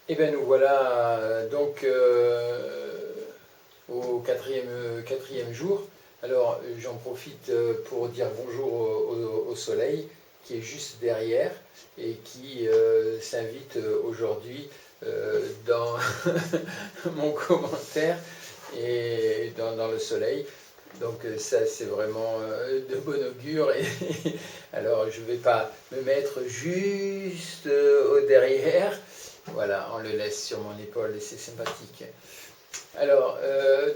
Et bien nous voilà donc au quatrième jour. Alors j'en profite pour dire bonjour au soleil qui est juste derrière et qui s'invite aujourd'hui dans mon commentaire et dans le soleil. Donc ça c'est vraiment de bon augure. Et alors je ne vais pas me mettre juste au derrière. Voilà, on le laisse sur mon épaule et c'est sympathique. Alors,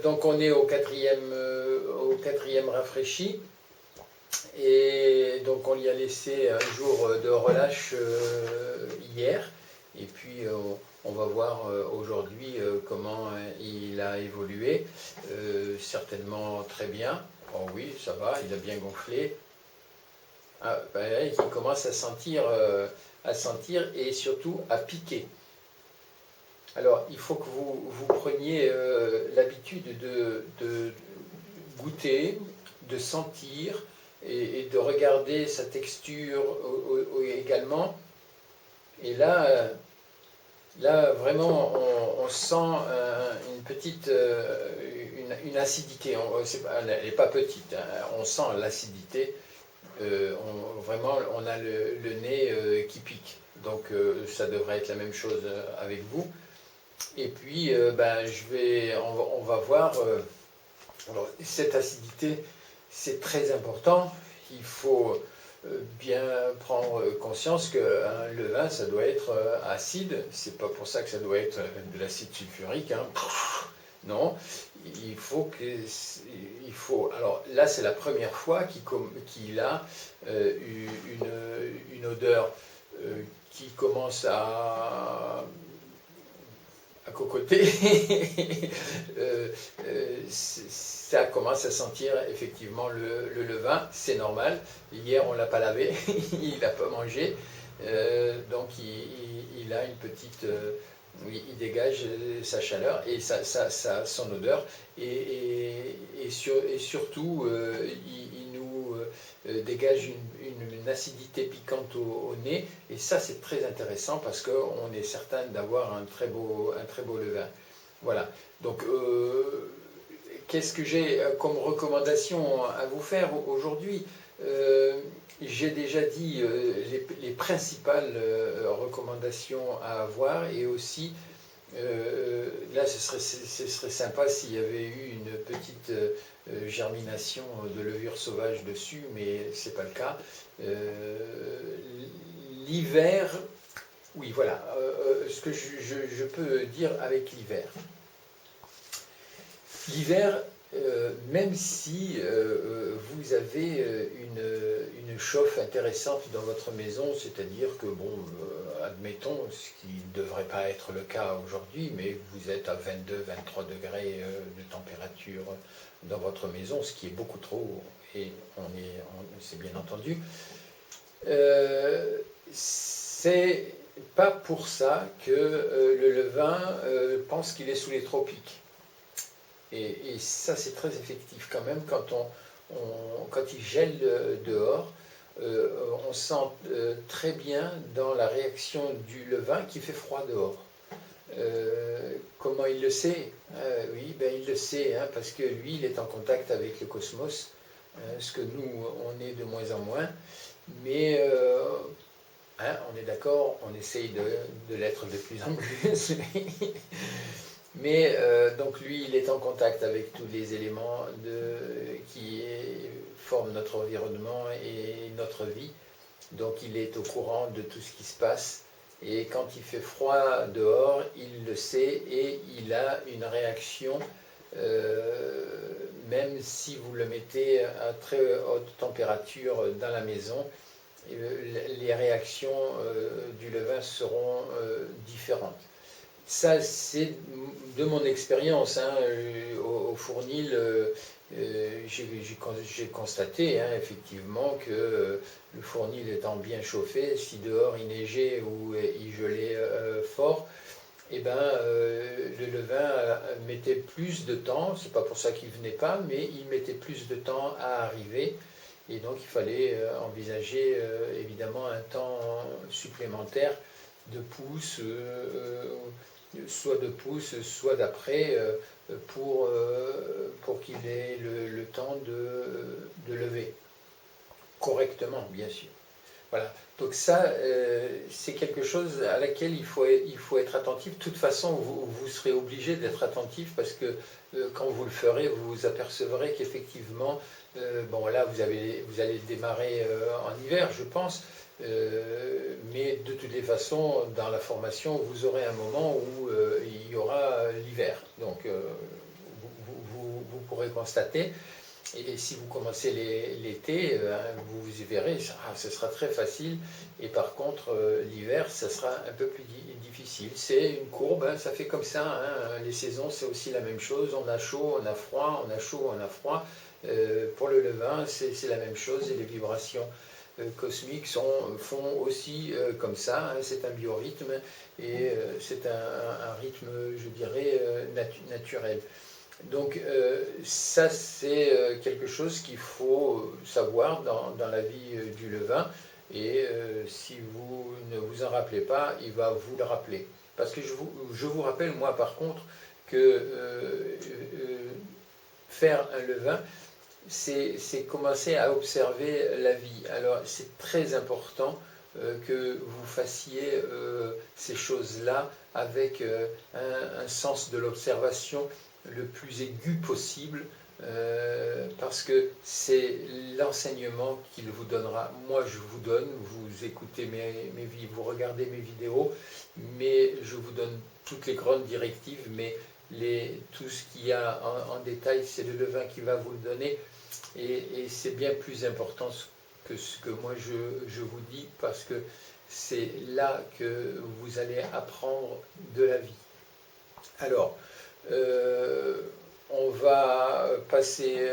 donc on est au quatrième rafraîchi. Et donc on y a laissé un jour de relâche hier. Et puis on va voir aujourd'hui comment il a évolué. Certainement très bien. Oh oui, ça va, il a bien gonflé. Ah, ben, il commence à sentir et surtout à piquer. Alors, il faut que vous preniez l'habitude de goûter, de sentir et de regarder sa texture également. Et là vraiment, on sent une petite une acidité. Elle n'est pas petite, hein, on sent l'acidité. Vraiment, on a le nez qui pique. Donc, ça devrait être la même chose avec vous. Et puis, ben, on va voir. Alors, cette acidité, c'est très important. Il faut bien prendre conscience qu'un levain, ça doit être acide. C'est pas pour ça que ça doit être de l'acide sulfurique, hein. Non, il faut que. Il faut, alors là, c'est la première fois qu'il a une odeur qui commence à cocoter. Ça commence à sentir effectivement le levain, c'est normal. Hier, on ne l'a pas lavé, il n'a pas mangé, donc il a une petite. Il dégage sa chaleur et son odeur, et surtout, il nous dégage une acidité piquante au nez, et ça c'est très intéressant parce qu'on est certain d'avoir un très beau levain. Voilà, donc qu'est-ce que j'ai comme recommandation à vous faire aujourd'hui? J'ai déjà dit les principales recommandations à avoir, et aussi là ce serait sympa s'il y avait eu une petite germination de levure sauvage dessus, mais c'est pas le cas. L'hiver, oui voilà, ce que je peux dire avec l'hiver. L'hiver, même si vous avez une chauffe intéressante dans votre maison, c'est-à-dire que, bon, admettons, ce qui ne devrait pas être le cas aujourd'hui, mais vous êtes à 22-23 degrés de température dans votre maison, ce qui est beaucoup trop, et c'est bien entendu. C'est pas pour ça que le levain pense qu'il est sous les tropiques. Et ça, c'est très effectif quand même. Quand il gèle dehors, on sent très bien dans la réaction du levain qu'il fait froid dehors. Comment il le sait? Oui, ben, il le sait, hein, parce que lui, il est en contact avec le cosmos, ce que nous, on est de moins en moins. Mais hein, on est d'accord, on essaye de l'être de plus en plus. Mais donc lui, il est en contact avec tous les éléments qui forment notre environnement et notre vie. Donc il est au courant de tout ce qui se passe. Et quand il fait froid dehors, il le sait et il a une réaction, même si vous le mettez à très haute température dans la maison, les réactions du levain seront différentes. Ça, c'est de mon expérience, hein, au Fournil. J'ai constaté, hein, effectivement, que le Fournil étant bien chauffé, si dehors il neigeait ou il gelait fort, eh ben, le levain mettait plus de temps. C'est pas pour ça qu'il venait pas, mais il mettait plus de temps à arriver. Et donc il fallait envisager évidemment un temps supplémentaire de pouce, soit de pouce, soit d'après, pour qu'il ait le temps de lever correctement, bien sûr. Voilà, donc ça, c'est quelque chose à laquelle il faut être attentif. De toute façon, vous serez obligé d'être attentif parce que quand vous le ferez, vous vous apercevrez qu'effectivement, bon là, vous allez démarrer en hiver, je pense, mais de toutes les façons, dans la formation, vous aurez un moment où il y aura l'hiver. Donc, vous pourrez constater. Et si vous commencez l'été, vous y verrez, ce sera très facile. Et par contre, l'hiver, ça sera un peu plus difficile. C'est une courbe, hein, ça fait comme ça. Hein, les saisons, c'est aussi la même chose. On a chaud, on a froid, on a chaud, on a froid. Pour le levain, c'est la même chose. Et les vibrations cosmiques font aussi comme ça. Hein, c'est un biorhythme et c'est un rythme, je dirais, naturel. Donc ça, c'est quelque chose qu'il faut savoir dans la vie du levain. Et si vous ne vous en rappelez pas, il va vous le rappeler. Parce que je vous rappelle, moi, par contre, que faire un levain, c'est commencer à observer la vie. Alors, c'est très important que vous fassiez ces choses-là avec un sens de l'observation le plus aigu possible, parce que c'est l'enseignement qu'il vous donnera. Moi, je vous donne, vous écoutez vous regardez mes vidéos, mais je vous donne toutes les grandes directives, mais tout ce qu'il y a en détail, c'est le levain qui va vous le donner, et c'est bien plus important que ce que moi je vous dis, parce que c'est là que vous allez apprendre de la vie. Alors, on va passer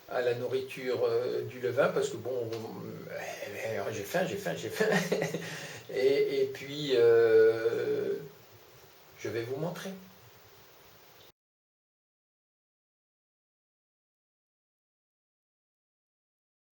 à la nourriture du levain, parce que bon, j'ai faim. Et puis, je vais vous montrer.